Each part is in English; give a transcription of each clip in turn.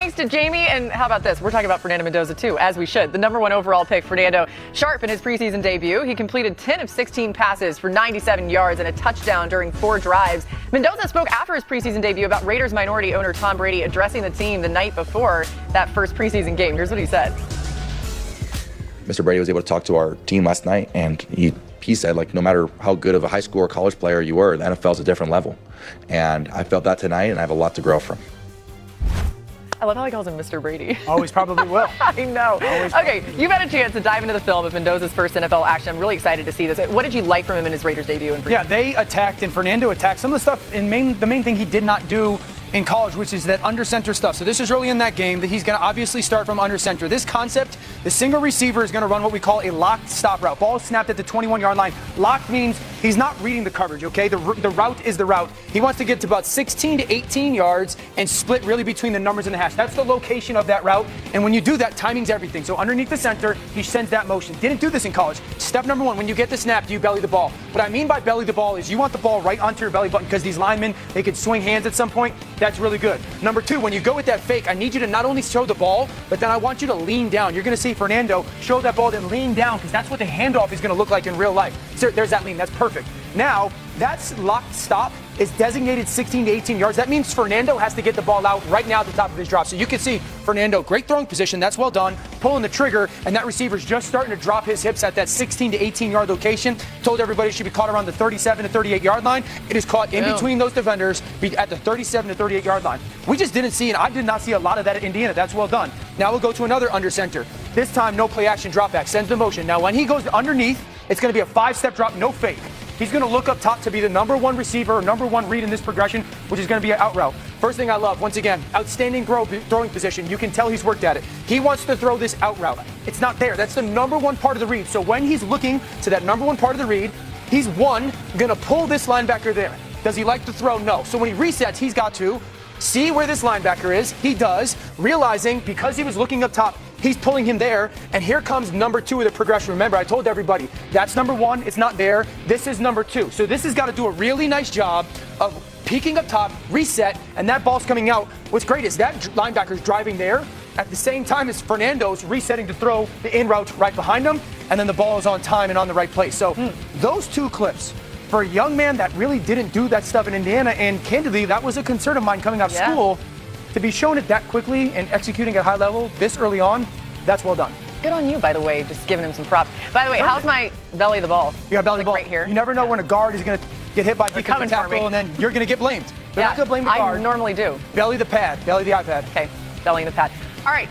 Thanks to Jamie, and how about this? We're talking about Fernando Mendoza too, as we should. The number 1 overall pick, Fernando. Sharpe in his preseason debut. He completed 10 of 16 passes for 97 yards and a touchdown during 4 drives. Mendoza spoke after his preseason debut about Raiders minority owner Tom Brady addressing the team the night before that first preseason game. Here's what he said. Mr. Brady was able to talk to our team last night, and he said, like, no matter how good of a high school or college player you were, the NFL is a different level. And I felt that tonight, and I have a lot to grow from. I love how he calls him Mr. Brady. Always probably will. I know. Okay, you've had a chance to dive into the film of Mendoza's first NFL action. I'm really excited to see this. What did you like from him in his Raiders debut? Yeah, they attacked, and Fernando attacked some of the stuff. The main thing he did not do in college, which is that under center stuff. So this is early in that game that he's going to obviously start from under center. This concept, the single receiver is going to run what we call a locked stop route. Ball snapped at the 21-yard line. Locked means he's not reading the coverage, okay? The route is the route. He wants to get to about 16 to 18 yards and split really between the numbers and the hash. That's the location of that route. And when you do that, timing's everything. So underneath the center, he sends that motion. Didn't do this in college. Step number 1, when you get the snap, do you belly the ball? What I mean by belly the ball is you want the ball right onto your belly button, because these linemen, they could swing hands at some point. That's really good. Number 2, when you go with that fake, I need you to not only throw the ball, but then I want you to lean down. You're going to see Fernando show that ball, then lean down, because that's what the handoff is going to look like in real life. So there's that lean. That's perfect. Now, that's locked stop is designated 16 to 18 yards. That means Fernando has to get the ball out right now at the top of his drop. So you can see Fernando, great throwing position. That's well done. Pulling the trigger, and that receiver's just starting to drop his hips at that 16 to 18 yard location. Told everybody it should be caught around the 37 to 38 yard line. It is caught in between those defenders at the 37 to 38 yard line. We just didn't see, and I did not see a lot of that at Indiana. That's well done. Now we'll go to another under center. This time, no play action drop back. Sends the motion. Now when he goes underneath, it's going to be a 5-step drop, no fake. He's going to look up top to be the number 1 receiver or number 1 read in this progression, which is going to be an out route. First thing I love, once again, outstanding throwing position. You can tell he's worked at it. He wants to throw this out route. It's not there. That's the number 1 part of the read. So when he's looking to that number 1 part of the read, he's going to pull this linebacker there. Does he like to throw? No. So when he resets, he's got to see where this linebacker is. He does, realizing because he was looking up top, he's pulling him there, and here comes number 2 of the progression. Remember, I told everybody, that's number 1, it's not there. This is number 2. So this has got to do a really nice job of peeking up top, reset, and that ball's coming out. What's great is that linebacker's driving there at the same time as Fernando's resetting to throw the in route right behind him, and then the ball is on time and on the right place. So those 2 clips, for a young man that really didn't do that stuff in Indiana, and candidly, that was a concern of mine coming out of school, to be shown it that quickly and executing at high level this early on, that's well done. Good on you, by the way, just giving him some props. By the way, how's my belly the ball? You got belly the ball right here. You never know when a guard is going to get hit by defensive tackle, and then you're going to get blamed. They're not going to blame the guard. I normally do. Belly the pad, belly the iPad. Okay, belly the pad. All right,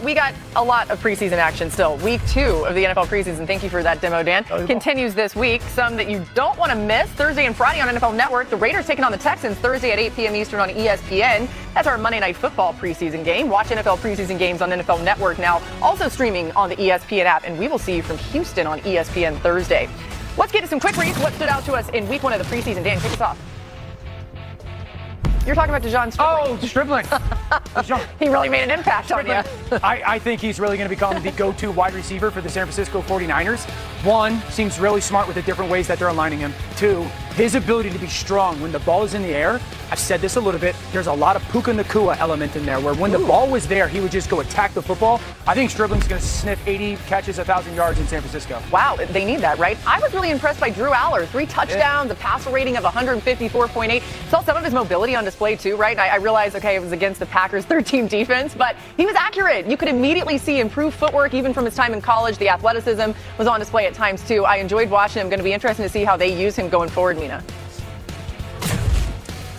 we got a lot of preseason action still. Week 2 of the NFL preseason. Thank you for that demo, Dan. Continues this week. Some that you don't want to miss. Thursday and Friday on NFL Network. The Raiders taking on the Texans Thursday at 8 p.m. Eastern on ESPN. That's our Monday Night Football preseason game. Watch NFL preseason games on NFL Network now. Also streaming on the ESPN app. And we will see you from Houston on ESPN Thursday. Let's get to some quick reads. What stood out to us in week 1 of the preseason? Dan, kick us off. You're talking about Dejon Stribling. Oh, Stribling. He really made an impact on you. I think he's really going to become the go-to wide receiver for the San Francisco 49ers. 1, seems really smart with the different ways that they're aligning him. 2, his ability to be strong when the ball is in the air. I've said this a little bit. There's a lot of Puka Nacua element in there, where when the ball was there, he would just go attack the football. I think Stribling's going to sniff 80 catches, 1,000 yards in San Francisco. Wow, they need that, right? I was really impressed by Drew Aller. 3 touchdowns, a passer rating of 154.8. Saw some of his mobility on display too, right? I realized, okay, it was against the Packers' 3rd-team defense, but he was accurate. You could immediately see improved footwork even from his time in college. The athleticism was on display at times too. I enjoyed watching him. Going to be interesting to see how they use him going forward, Mina.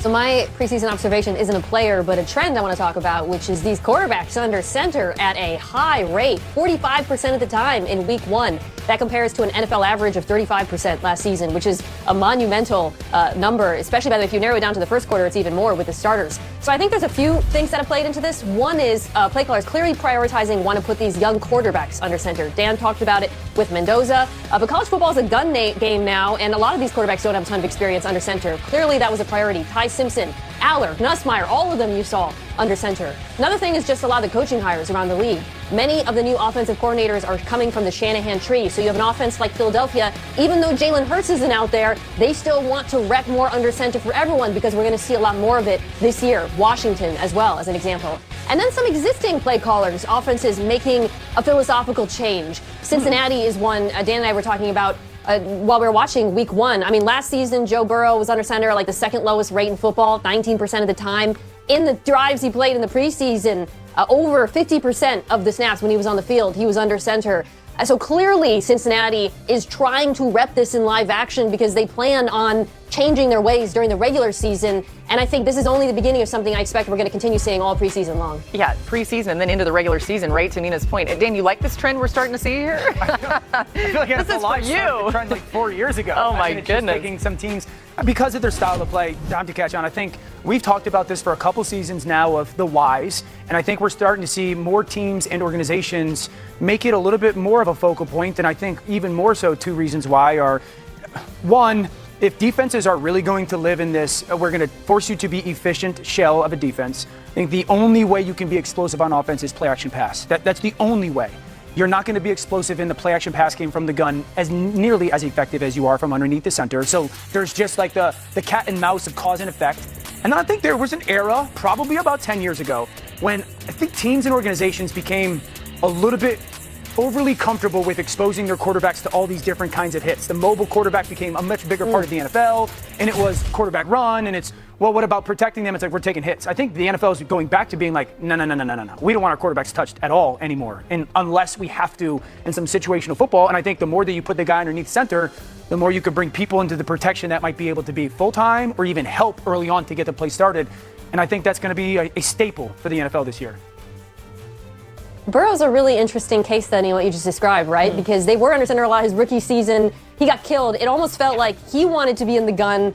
So my preseason observation isn't a player, but a trend I want to talk about, which is these quarterbacks under center at a high rate, 45% of the time in week 1. That compares to an NFL average of 35% last season, which is a monumental number, especially, by the way, if you narrow it down to the first quarter, it's even more with the starters. So I think there's a few things that have played into this. One is play callers clearly prioritizing, want to put these young quarterbacks under center. Dan talked about it with Mendoza, but college football is a gun game now, and a lot of these quarterbacks don't have a ton of experience under center. Clearly that was a priority. Ty Simpson, Aller, Nussmeier, all of them you saw under center. Another thing is just a lot of the coaching hires around the league. Many of the new offensive coordinators are coming from the Shanahan tree. So you have an offense like Philadelphia. Even though Jalen Hurts isn't out there, they still want to rep more under center for everyone because we're going to see a lot more of it this year. Washington as well, as an example. And then some existing play callers, offenses making a philosophical change. Cincinnati is one Dan and I were talking about while we were watching week 1. I mean, last season, Joe Burrow was under center, like the second lowest rate in football, 19% of the time. In the drives he played in the preseason, over 50% of the snaps when he was on the field, he was under center. So clearly, Cincinnati is trying to rep this in live action because they plan on changing their ways during the regular season. And I think this is only the beginning of something I expect we're going to continue seeing all preseason long. Yeah, preseason and then into the regular season, right? To Nina's point. Dan, you like this trend we're starting to see here? I feel like this is for you. Trend like 4 years ago. Oh my goodness. Taking some teams because of their style of play, time to catch on. I think we've talked about this for a couple seasons now of the whys, and I think we're starting to see more teams and organizations make it a little bit more of a focal point. And I think even more so, 2 reasons why are, one, if defenses are really going to live in this, we're going to force you to be efficient shell of a defense. I think the only way you can be explosive on offense is play action pass. That's the only way. You're not going to be explosive in the play action pass game from the gun as nearly as effective as you are from underneath the center. So there's just like the cat and mouse of cause and effect. And I think there was an era, probably about 10 years ago, when I think teams and organizations became a little bit overly comfortable with exposing their quarterbacks to all these different kinds of hits. The mobile quarterback became a much bigger part of the NFL, and it was quarterback run, and it's, well, what about protecting them? It's like, we're taking hits. I think the NFL is going back to being like, no. We don't want our quarterbacks touched at all anymore, and unless we have to in some situational football. And I think the more that you put the guy underneath center, the more you could bring people into the protection that might be able to be full-time or even help early on to get the play started. And I think that's going to be a staple for the NFL this year. Burrow's a really interesting case study, what you just described, right? Because they were under center a lot his rookie season. He got killed. It almost felt like he wanted to be in the gun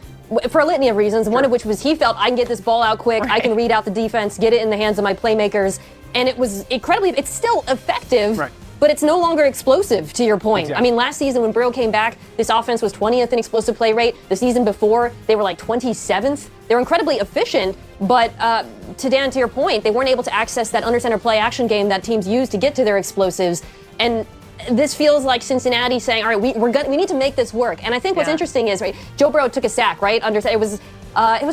for a litany of reasons, one of which was he felt, I can get this ball out quick, I can read out the defense, get it in the hands of my playmakers. And it was incredibly, it's still effective, but it's no longer explosive, to your point. Exactly. I mean, last season when Burrow came back, this offense was 20th in explosive play rate. The season before, they were like 27th. They were incredibly efficient, but to Dan, to your point, they weren't able to access that under center play action game that teams use to get to their explosives. And this feels like Cincinnati saying, all right, we need to make this work. And I think what's interesting is, right, Joe Burrow took a sack, right? It was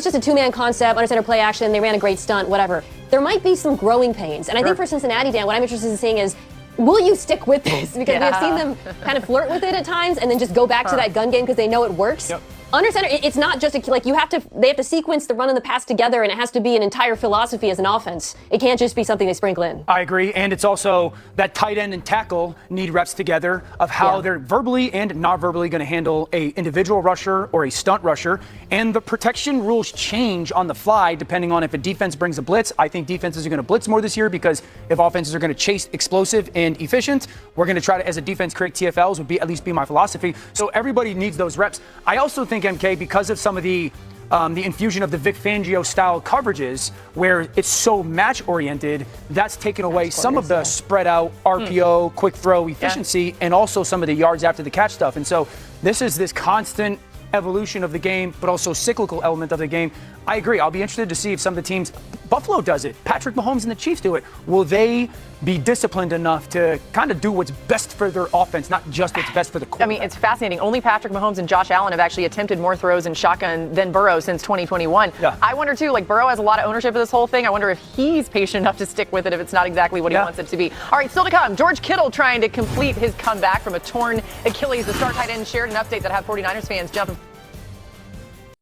just a 2-man concept, under center play action. They ran a great stunt, whatever. There might be some growing pains. And I think for Cincinnati, Dan, what I'm interested in seeing is, will you stick with this? Because we've seen them kind of flirt with it at times and then just go back to that gun game because they know it works. Under center, it's not just they have to sequence the run and the pass together, and it has to be an entire philosophy as an offense. It can't just be something they sprinkle in. I agree, and it's also that tight end and tackle need reps together of how they're verbally and not verbally going to handle a individual rusher or a stunt rusher, and the protection rules change on the fly depending on if a defense brings a blitz. I think defenses are going to blitz more this year because if offenses are going to chase explosive and efficient, we're going to try to, as a defense, create TFLs would at least be my philosophy. So everybody needs those reps. I also think, MK, because of some of the infusion of the Vic Fangio style coverages where it's so match oriented, that's taken away some of the spread out RPO, quick throw efficiency, and also some of the yards after the catch stuff. And so this is this constant evolution of the game, but also cyclical element of the game. I agree. I'll be interested to see if some of the teams, Buffalo does it, Patrick Mahomes and the Chiefs do it. Will they be disciplined enough to kind of do what's best for their offense, not just what's best for the quarterback? I mean, it's fascinating. Only Patrick Mahomes and Josh Allen have actually attempted more throws in shotgun than Burrow since 2021. I wonder, too, Burrow has a lot of ownership of this whole thing. I wonder if he's patient enough to stick with it if it's not exactly what he wants it to be. All right, still to come, George Kittle trying to complete his comeback from a torn Achilles. The star tight end shared an update that had 49ers fans jumping.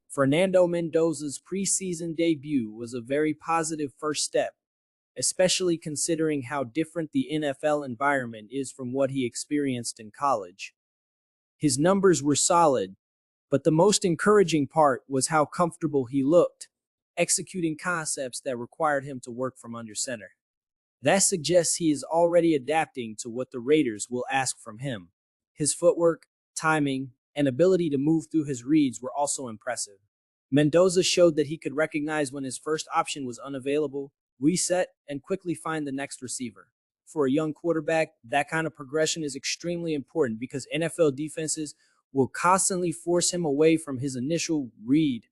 Fernando Mendoza's preseason debut was a very positive first step, especially considering how different the NFL environment is from what he experienced in college. His numbers were solid, but the most encouraging part was how comfortable he looked, executing concepts that required him to work from under center. That suggests he is already adapting to what the Raiders will ask from him. His footwork, timing, and ability to move through his reads were also impressive. Mendoza showed that he could recognize when his first option was unavailable, reset, and quickly find the next receiver. For a young quarterback, that kind of progression is extremely important because NFL defenses will constantly force him away from his initial read.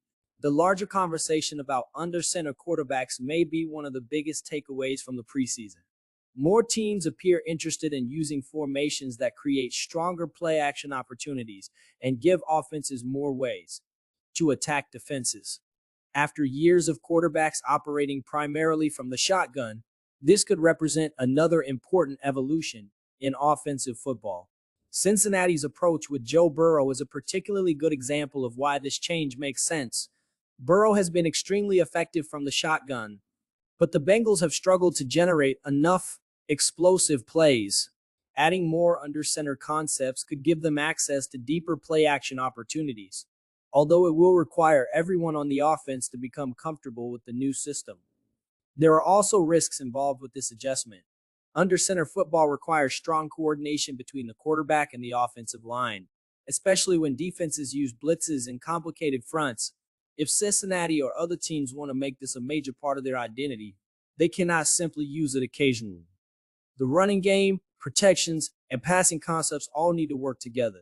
The larger conversation about under-center quarterbacks may be one of the biggest takeaways from the preseason. More teams appear interested in using formations that create stronger play-action opportunities and give offenses more ways to attack defenses. After years of quarterbacks operating primarily from the shotgun, this could represent another important evolution in offensive football. Cincinnati's approach with Joe Burrow is a particularly good example of why this change makes sense. Burrow has been extremely effective from the shotgun, but the Bengals have struggled to generate enough explosive plays. Adding more under-center concepts could give them access to deeper play-action opportunities, although it will require everyone on the offense to become comfortable with the new system. There are also risks involved with this adjustment. Under-center football requires strong coordination between the quarterback and the offensive line, especially when defenses use blitzes and complicated fronts. If Cincinnati or other teams want to make this a major part of their identity, they cannot simply use it occasionally. The running game, protections, and passing concepts all need to work together.